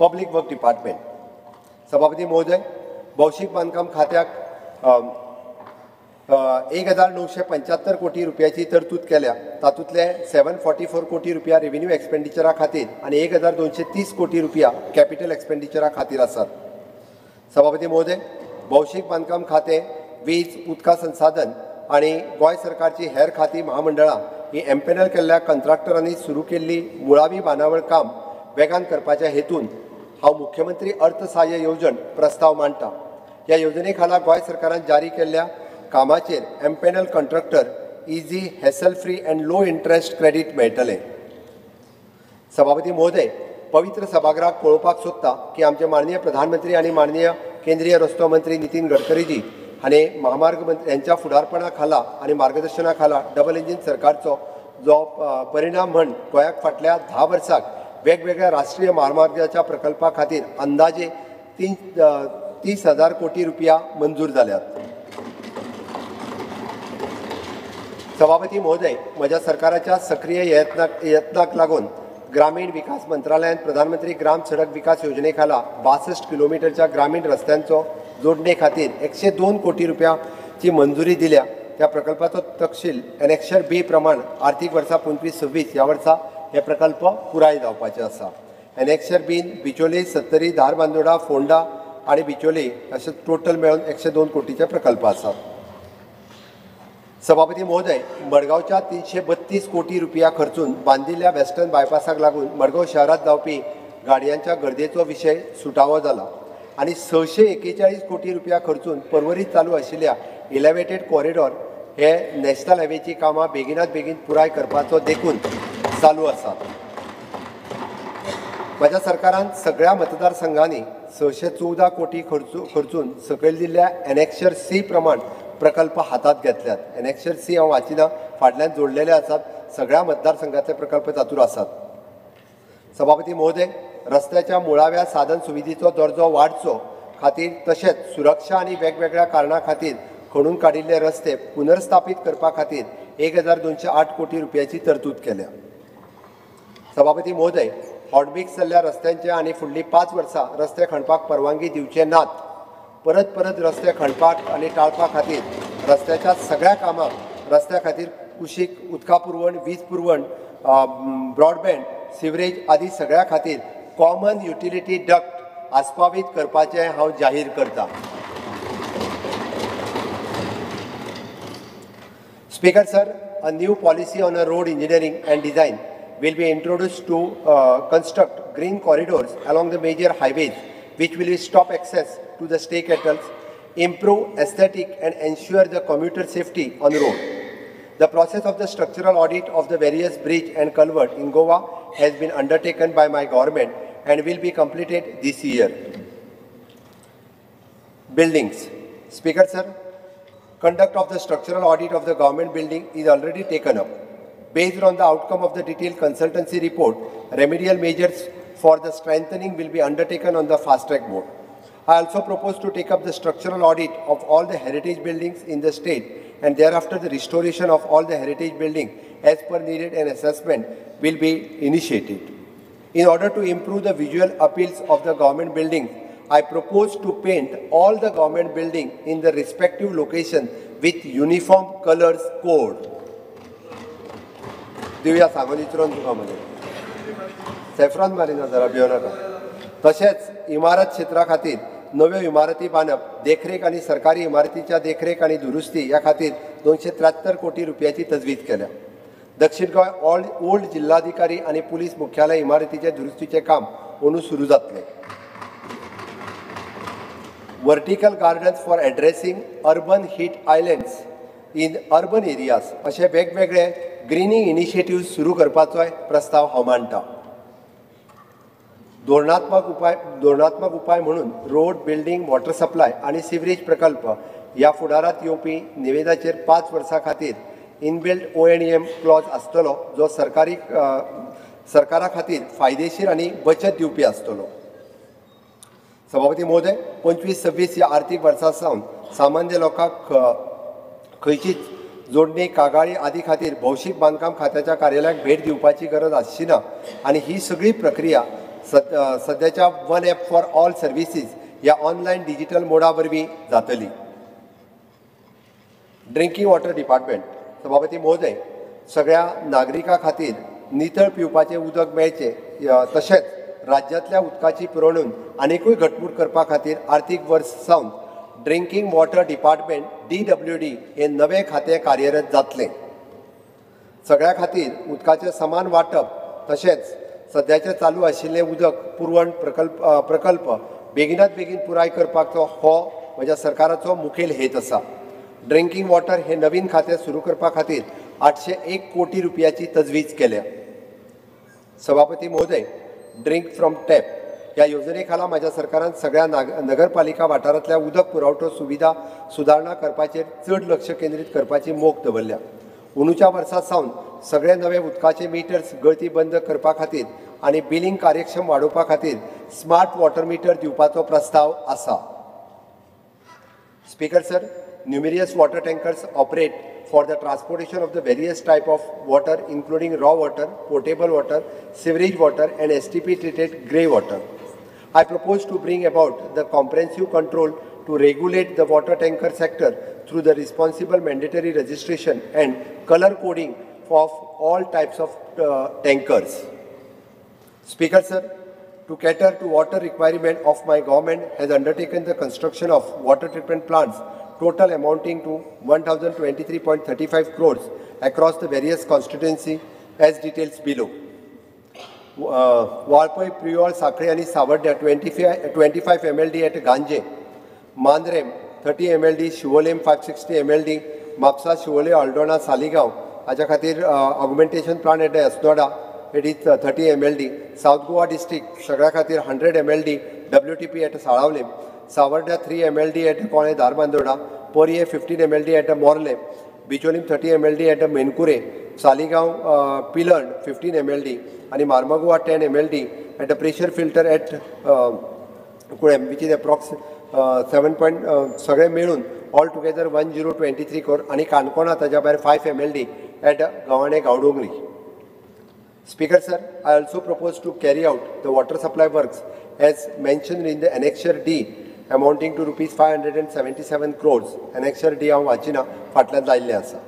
Public work department. सभापती महोदय, भौशीक बांधकाम खात्याक 1975 कोटी रुपयाची तरतूद केल्या. तातूंतले 744 कोटी रुपया रेव्हेन्यू एक्सपेंडिचरा खातीर आणि 1230 कोटी रुपया कॅपिटल एक्सपेंडिचरा खातीर आसात. सभापती महोदय, भौशीक बांधकाम खातें, वीज, उदका संसाधन आणि गोंय सरकारची हेर खाती महामंडळां ही एम्पॅनल केल्ल्या कंत्राक्टरांनी सुरू केल्ली मुळावी बांदावळ काम वेगान करपाच्या हेतून हांव मुख्यमंत्री अर्थ सहाय्य येवजण प्रस्ताव मांडटा. ह्या येवजणे खाला गोंय सरकारान जारी केल्ल्या कामाचेर empanel contractor easy, hassle free and low interest credit मेळटलें. सभापती महोदय, पवित्र सभागृहाक पळोवपाक सोदता की आमचे माननीय प्रधानमंत्री आणि माननीय केंद्रीय रस्तो मंत्री नितीन गडकरीजी हांणी महामार्ग मंत्री यांच्या फुडारपणा खाला आणि मार्गदर्शना खाला डबल इंजिन सरकारचो जो परिणाम म्हण गोंयाक फाटल्या 10 वर्सांक वेगवेगळ्या राष्ट्रीय महामार्गाच्या प्रकल्पा खातीर अंदाजे 30,000 कोटी रुपया मंजूर जाल्यात. सभापती महोदय, म्हज्या सरकाराच्या सक्रिय यत्नाक लागून ग्रामीण विकास मंत्रालयान प्रधानमंत्री ग्राम सडक विकास योजने खाला 62 किलोमीटरच्या ग्रामीण रस्त्यांचो जोडणे खातीर 102 कोटी रुपयाची मंजुरी दिल्या. त्या प्रकल्पाचो तपशील एनेक्शर बी प्रमाण आर्थीक वर्सा 25-26 ह्या वर्सा हे प्रकल्प पुराय जावपाचे आसा. एनेक्शर बीन बिचोली, सत्तरी, धारबांदोडा, फोंडा आणि बिचोली अशे टोटल मेळून 102 कोटीचे प्रकल्प आसात. सभापती महोदय, मडगांवच्या 332 कोटी रुपया खर्चून बांदिल्ल्या वेस्टर्न बायपासाक लागून मडगांव शहरात जावपी गाडयांच्या गर्देचो विशय सुटावो जाला आणि 641 कोटी रुपया खर्चून पर्वरीत चालू आशिल्ल्या इलेवेटेड कॉरिडॉर हे नॅशनल हायवेची कामां बेगिनात बेगीन पुराय करपाचो देखून चालू आसा. म्हज्या सरकारान सगळ्या मतदारसंघांनी 614 कोटी खर्चून सकयल दिल्ल्या एनेक्शर सी प्रमाण प्रकल्प हातात घेतल्यात. एनेक्शर सी हांव वाचिना, फाटल्यान जोडलेले आसात. सगळ्या मतदारसंघातले प्रकल्प तातूंत आसात. सभापती महोदय, रस्त्याच्या मुळाव्या साधन सुविधेचो दर्जो वाडचो खातीर तशेंच सुरक्षा आनी वेगवेगळ्या कारणां खातीर खणून काडिल्ले रस्ते पुनर्स्थापीत करपा खातीर 1208 कोटी रुपयाची तरतूद केल्या. सभापती महोदय, हॉटमिक्स जाल्ल्या रस्त्यांचे आनी फुडलीं 5 वर्सां रस्ते खणपाक परवानगी दिवचे नात. परत रस्ते खणपाक आनी टाळपा खातीर रस्त्याच्या सगळ्या कामांक रस्त्या खातीर कुशीक, उदका पुरवण, वीज पुरवण, ब्रॉडबँड, सिवरेज आदी सगळ्या खातीर कॉमन युटिलिटी डक्ट आस्पावीत करपाचें हांव जाहीर करतां. Speaker sir, a new policy on road engineering and design will be introduced to construct green corridors along the major highways, which will stop access to the stray kettles, improve aesthetic and ensure the commuter safety on the road. The process of the structural audit of the various bridge and culvert in Goa has been undertaken by my government and will be completed this year. Buildings. Speaker sir, conduct of the structural audit of the government building is already taken up. Based on the outcome of the detailed consultancy report, remedial measures for the strengthening will be undertaken on the fast-track mode. I also propose to take up the structural audit of all the heritage buildings in the state, and thereafter the restoration of all the heritage buildings as per needed and assessment will be initiated. In order to improve the visual appeals of the government buildings, I propose to paint all the government buildings in the respective location with uniform colors code. दिवया सांगून इचरोन तुका म्हणजे saffron Marina जरा भियो नाका. तशेंच इमारत क्षेत्रा खातीर नव्यो इमारती बांदप, देखरेख आनी सरकारी इमारतीच्या देखरेख आनी दुरुस्ती ह्या खातीर 273 कोटी रुपयाची तजवीज केल्या. दक्षिण गोंय ओल्ड जिल्हाधिकारी आनी पुलीस मुख्यालय इमारतीचे दुरुस्तीचे काम अंदू सुरू जातले. Vertical gardens for addressing urban heat islands in urban areas अशे वेगवेगळे ग्रीनिंग इनिशिएटिव्ह सुरू करपाचोय प्रस्ताव हांव मांडटा. धोरणात्मक उपाय म्हणून रोड, बिल्डिंग, वॉटर सप्लाय आणि सिवरेज प्रकल्प ह्या फुडारात येवपी निविदाचेर 5 वर्सां खातीर इनबिल्ट ONM क्लॉज आसतलो, जो सरकारा खातीर फायदेशीर आनी बचत दिवपी आसतलो. सभापती महोदय, 25-26 ह्या आर्थीक वर्सा सावन सामान्य लोकांक खंयचीच जोडणी, कागाळी आदी खातीर भौशीक बांदकाम खात्याच्या कार्यालयाक भेट दिवपाची गरज आसची ना आणि ही सगळी प्रक्रिया सध्याच्या one app for all services ह्या ऑनलायन डिजिटल मोडा वरवीं जातली. Drinking water department. सभापती महोदय, सगळ्या नागरिकां खातीर नितळ पिवपाचें उदक मेळचें तशेंच राज्यांतल्या उदकाची पुरवणूक आनीकूय घटमूट करपा खातीर आर्थीक वर्स सावन ड्रिंकिंग वॉटर डिपार्टमेंट DWD हे नवें खातें कार्यरत जातलें. सगळ्या खातीर उदकाचें समान वांटप तशेंच सद्याचें चालू आशिल्लें उदक पुरवण प्रकल्प बेगिनात बेगीन पुराय करपाचो हो म्हज्या सरकाराचो मुखेल हेत आसा. ड्रिंकिंग वॉटर हे नवीन खातें सुरू करपा खातीर 801 कोटी रुपयाची तजवीज केल्या. सभापती महोदय, ड्रिंक फ्रॉम टॅप ह्या येवजणे खाला म्हज्या सरकारान सगळ्या नगरपालिका वाठारांतल्या उदक पुरवठो सुविधा सुदारणा करपाचेर चड लक्ष केंद्रीत करपाची मोख दवरल्या. अंदूच्या वर्सा सावन सगळे नवे उदकाचे मिटर्स गळती बंद करपा खातीर आनी बिलिंग कार्यक्षम वाडोवपा खातीर स्मार्ट वॉटर मिटर दिवपाचो प्रस्ताव आसा. Speaker sir, numerous water tankers operate for the transportation of the various type of water including raw water, potable water, sewerage water and STP treated grey water. I propose to bring about the comprehensive control to regulate the water tanker sector through the responsible mandatory registration and color coding of all types of tankers. Speaker sir, to cater to water requirement of my government has undertaken the construction of water treatment plants total amounting to 1023.35 crores across the various constituency as details below. Walpoi, Priol, Sakre and Savardia 25 MLD at Ganje, Mandrem 30 MLD, Shivolem 560 MLD, Mapsa, Shivole, Aldona, Saligaon, Aja Khatir augmentation plant at Asnoda, it is 30 MLD, South Goa district, Sagra Khatir 100 MLD, WTP at Saravlem, Savardia 3 MLD at Kone Darbandoda, Porie 15 MLD at Morle, Bicholim 30 MLD at Menkure, Saligaon Pilan 15 MLD, and Marmagua 10 MLD at a pressure filter at Kurem, which is approximately 7. Milun, altogether 1023 crore, and Kankona Tajabar 5 MLD at Gavane Gaudungri. Speaker sir, I also propose to carry out the water supply works as mentioned in the Annexure D amounting to rupees 577 crores. Annexure D हांव वाचिना फाटल्यान लायिल्लें आसा.